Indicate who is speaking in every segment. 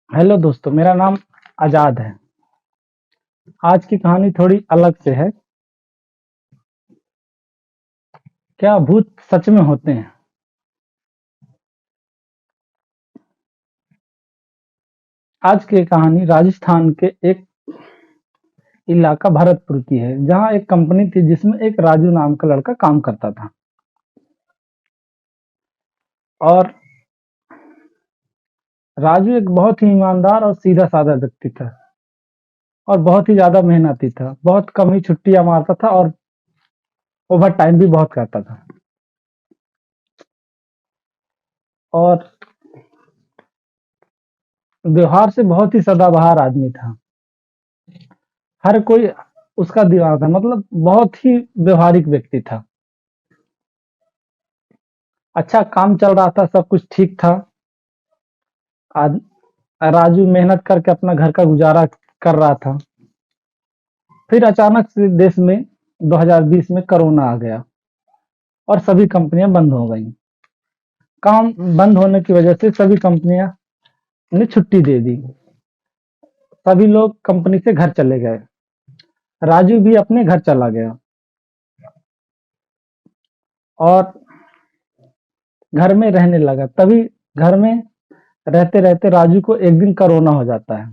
Speaker 1: Hello दोस्तों, मेरा नाम आजाद है। आज की कहानी थोड़ी अलग से है। क्या भूत सच में होते हैं? आज की कहानी राजस्थान के एक इलाका भरतपुर की है, जहां एक कंपनी थी जिसमें एक राजू नाम का लड़का काम करता था। और राजू एक बहुत ही ईमानदार और सीधा साधा व्यक्ति था और बहुत ही ज्यादा मेहनती था। बहुत कम ही छुट्टियां मारता था और ओवर टाइम भी बहुत करता था। और व्यवहार से बहुत ही सदाबहार आदमी था। हर कोई उसका दीवाना था, मतलब बहुत ही व्यवहारिक व्यक्ति था। अच्छा काम चल रहा था, सब कुछ ठीक था। आज राजू मेहनत करके अपना घर का गुजारा कर रहा था। फिर अचानक से देश में 2020 में कोरोना आ गया और सभी कंपनियां बंद हो गईं। काम बंद होने की वजह से सभी कंपनियां ने छुट्टी दे दी। सभी लोग कंपनी से घर चले गए। राजू भी अपने घर चला गया और घर में रहने लगा। तभी घर में रहते रहते राजू को एक दिन कोरोना हो जाता है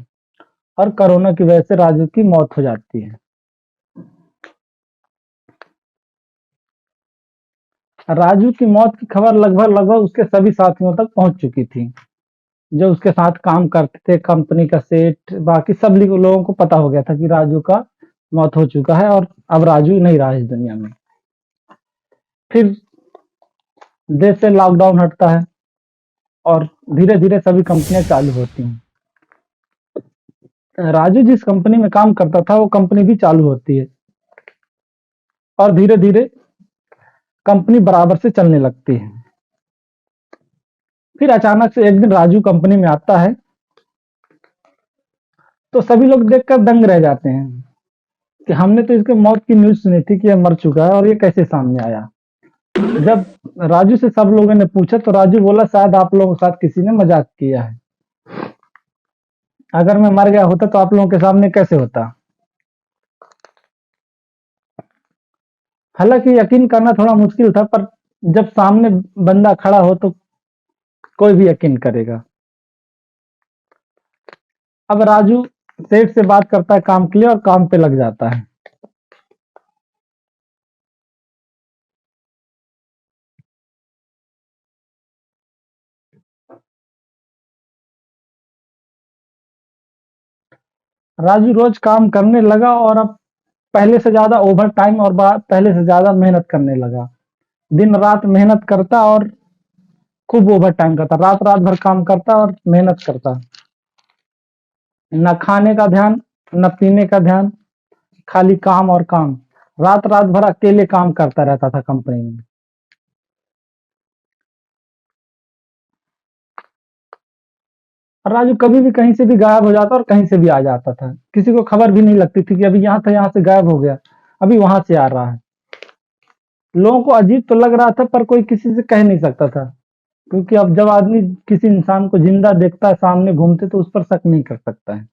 Speaker 1: और कोरोना की वजह से राजू की मौत हो जाती है। राजू की मौत की खबर लगभग लगभग उसके सभी साथियों तक पहुंच चुकी थी। जो उसके साथ काम करते थे, कंपनी का सेठ, बाकी सब लोगों को पता हो गया था कि राजू का मौत हो चुका है और अब राजू नहीं रहा इस दुनिया में। फिर देश से लॉकडाउन हटता है और धीरे धीरे सभी कंपनियां चालू होती हैं। राजू जिस कंपनी में काम करता था वो कंपनी भी चालू होती है और धीरे धीरे कंपनी बराबर से चलने लगती है। फिर अचानक से एक दिन राजू कंपनी में आता है तो सभी लोग देखकर दंग रह जाते हैं कि हमने तो इसके मौत की न्यूज सुनी थी कि यह मर चुका है और ये कैसे सामने आया। जब राजू से सब लोगों ने पूछा तो राजू बोला, शायद आप लोगों के साथ किसी ने मजाक किया है। अगर मैं मर गया होता तो आप लोगों के सामने कैसे होता। हालांकि यकीन करना थोड़ा मुश्किल था, पर जब सामने बंदा खड़ा हो तो कोई भी यकीन करेगा। अब राजू सेठ से बात करता है काम के लिए और काम पे लग जाता है। राजू रोज काम करने लगा और अब पहले से ज्यादा ओवर टाइम और पहले से ज्यादा मेहनत करने लगा। दिन रात मेहनत करता और खूब ओवर टाइम करता, रात रात भर काम करता और मेहनत करता। न खाने का ध्यान, न पीने का ध्यान, खाली काम और काम। रात रात भर अकेले काम करता रहता था कंपनी में। और राजू कभी भी कहीं से भी गायब हो जाता और कहीं से भी आ जाता था। किसी को खबर भी नहीं लगती थी कि अभी यहाँ था, यहाँ से गायब हो गया, अभी वहां से आ रहा है। लोगों को अजीब तो लग रहा था पर कोई किसी से कह नहीं सकता था, क्योंकि अब जब आदमी किसी इंसान को जिंदा देखता है सामने घूमते तो उस पर शक नहीं कर सकता है।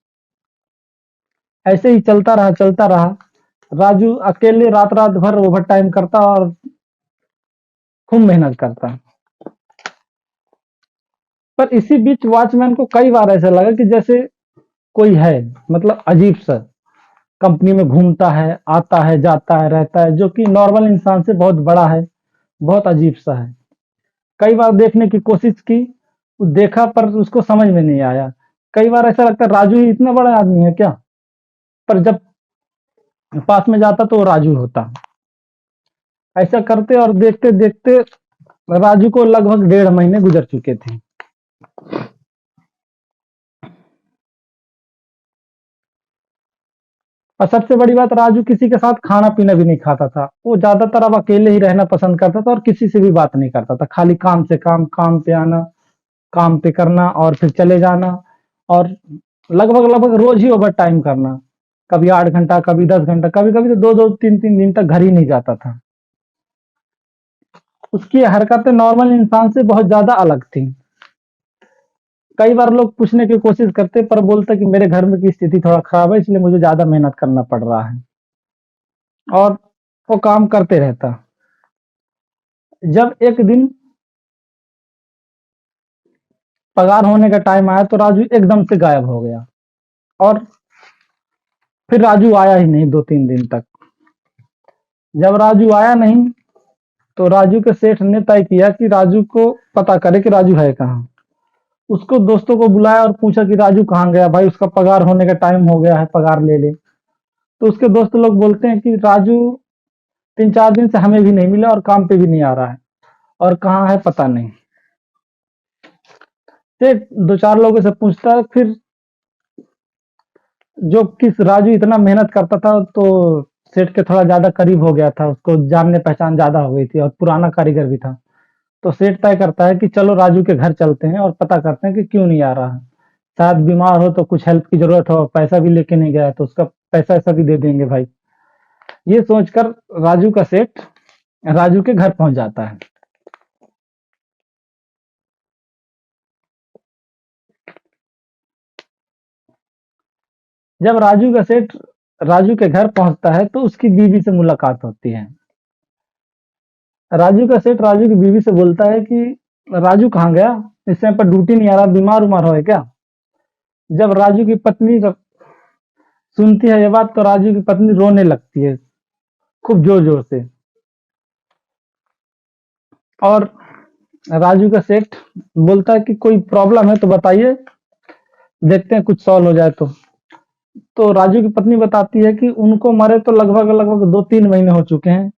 Speaker 1: ऐसे ही चलता रहा। राजू अकेले रात रात भर ओवर टाइम करता और खूब मेहनत करता। पर इसी बीच वॉचमैन को कई बार ऐसा लगा कि जैसे कोई है, मतलब अजीब सा, कंपनी में घूमता है, आता है, जाता है, रहता है, जो कि नॉर्मल इंसान से बहुत बड़ा है, बहुत अजीब सा है। कई बार देखने की कोशिश की, देखा पर उसको समझ में नहीं आया। कई बार ऐसा लगता है राजू ही इतना बड़ा आदमी है क्या। पर जब पास में जाता तो वो राजू होता। ऐसा करते और देखते देखते राजू को लगभग 1.5 महीने गुजर चुके थे। और सबसे बड़ी बात, राजू किसी के साथ खाना पीना भी नहीं खाता था। वो ज्यादातर अब अकेले ही रहना पसंद करता था और किसी से भी बात नहीं करता था। खाली काम से काम, काम पे आना, काम पे करना और फिर चले जाना। और लगभग लगभग रोज ही ओवर टाइम करना। कभी 8 घंटा, कभी 10 घंटा, कभी कभी तो दो दो तीन तीन दिन तक घर ही नहीं जाता था। उसकी हरकतें नॉर्मल इंसान से बहुत ज्यादा अलग थी। कई बार लोग पूछने की कोशिश करते पर बोलते कि मेरे घर में की स्थिति थोड़ा खराब है, इसलिए मुझे ज्यादा मेहनत करना पड़ रहा है, और वो काम करते रहता। जब एक दिन पगार होने का टाइम आया तो राजू एकदम से गायब हो गया, और फिर राजू आया ही नहीं 2-3 दिन तक। जब राजू आया नहीं तो राजू के सेठ ने तय किया कि राजू को पता करे कि राजू है कहाँ। उसको दोस्तों को बुलाया और पूछा कि राजू कहाँ गया भाई, उसका पगार होने का टाइम हो गया है, पगार ले ले। तो उसके दोस्त लोग बोलते हैं कि राजू 3-4 दिन से हमें भी नहीं मिला और काम पे भी नहीं आ रहा है, और कहाँ है पता नहीं। सेठ 2-4 लोगों से पूछता है, फिर जो किस राजू इतना मेहनत करता था तो सेठ के थोड़ा ज्यादा करीब हो गया था, उसको जानने पहचान ज्यादा हो गई थी और पुराना कारीगर भी था। तो सेठ तय करता है कि चलो राजू के घर चलते हैं और पता करते हैं कि क्यों नहीं आ रहा है। शायद बीमार हो तो कुछ हेल्प की जरूरत हो, पैसा भी लेके नहीं गया है तो उसका पैसा ऐसा भी दे देंगे भाई। ये सोचकर राजू का सेठ राजू के घर पहुंच जाता है। जब राजू का सेठ राजू के घर पहुंचता है तो उसकी बीवी से मुलाकात होती है। राजू का सेठ राजू की बीवी से बोलता है कि राजू कहाँ गया, इस टाइम पर ड्यूटी नहीं आ रहा, बीमार उमार हो है क्या। जब राजू की पत्नी सुनती है ये बात तो राजू की पत्नी रोने लगती है खूब जोर जोर से, और राजू का सेठ बोलता है कि कोई प्रॉब्लम है तो बताइए, देखते हैं कुछ सॉल्व हो जाए तो राजू की पत्नी बताती है कि उनको मरे तो लगभग लगभग 2-3 महीने हो चुके हैं,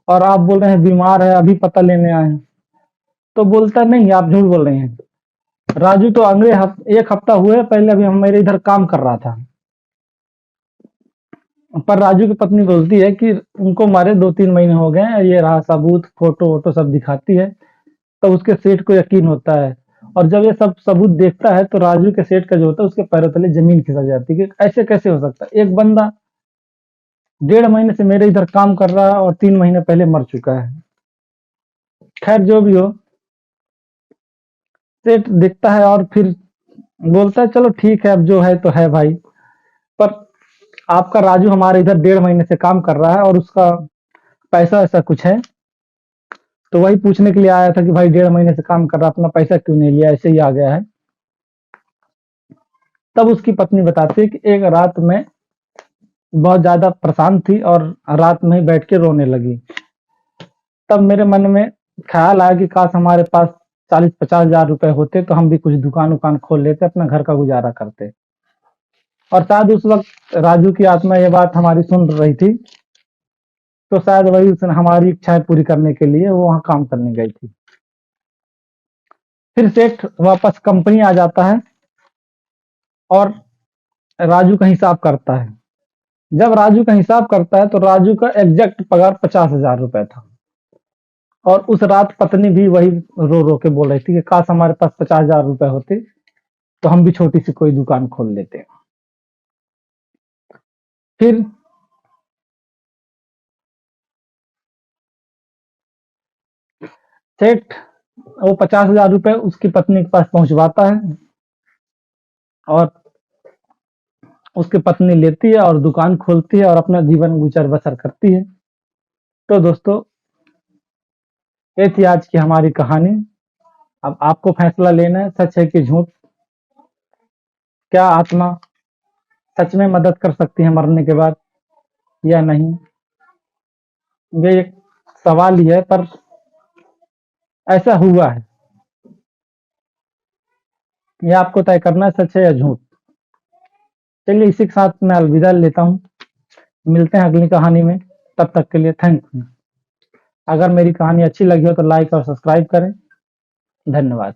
Speaker 1: और आप बोल रहे हैं बीमार है अभी पता लेने आए हैं। तो बोलता है नहीं आप झूठ बोल रहे हैं, राजू तो अगले 1 हफ्ता हुए पहले अभी हम मेरे इधर काम कर रहा था। पर राजू की पत्नी बोलती है कि उनको मारे 2-3 महीने हो गए हैं, ये रहा सबूत, फोटो वोटो सब दिखाती है। तो उसके सेठ को यकीन होता है, और जब ये सब सबूत देखता है तो राजू के सेठ का जो होता है उसके पैरों तले जमीन खिसक जाती है कि ऐसे कैसे हो सकता है, एक बंदा 1.5 महीने से मेरे इधर काम कर रहा है और 3 महीने पहले मर चुका है। खैर जो भी हो, सेठ देखता है और फिर बोलता है चलो ठीक है अब जो है तो है भाई, पर आपका राजू हमारे इधर 1.5 महीने से काम कर रहा है और उसका पैसा ऐसा कुछ है, तो वही पूछने के लिए आया था कि भाई 1.5 महीने से काम कर रहा, अपना पैसा क्यों नहीं लिया, ऐसे ही आ गया है। तब उसकी पत्नी बताती है कि एक रात में बहुत ज्यादा परेशान थी और रात में ही बैठ के रोने लगी। तब मेरे मन में ख्याल आया कि काश हमारे पास 40-50 हजार रुपए होते तो हम भी कुछ दुकान उकान खोल लेते, अपना घर का गुजारा करते। और शायद उस वक्त राजू की आत्मा ये बात हमारी सुन रही थी, तो शायद वही उसने हमारी इच्छाएं पूरी करने के लिए वो वहां काम करने गई थी। फिर सेठ वापस कंपनी आ जाता है और राजू का हिसाब करता है। जब राजू का हिसाब करता है तो राजू का एग्जैक्ट पगार 50,000 रुपए था, और उस रात पत्नी भी वही रो रो के बोल रही थी कि काश हमारे पास 50,000 रुपए होते तो हम भी छोटी सी कोई दुकान खोल लेते। फिर सेठ वो 50,000 रुपए उसकी पत्नी के पास पहुंचवाता है, और उसकी पत्नी लेती है और दुकान खोलती है और अपना जीवन गुजर बसर करती है। तो दोस्तों, ये थी आज की हमारी कहानी। अब आपको फैसला लेना है, सच है कि झूठ, क्या आत्मा सच में मदद कर सकती है मरने के बाद या नहीं। ये एक सवाल ही है, पर ऐसा हुआ है, ये आपको तय करना है सच है या झूठ। चलिए इसी के साथ मैं अलविदा लेता हूँ, मिलते हैं अगली कहानी में, तब तक के लिए थैंक यू। अगर मेरी कहानी अच्छी लगी हो तो लाइक और सब्सक्राइब करें। धन्यवाद।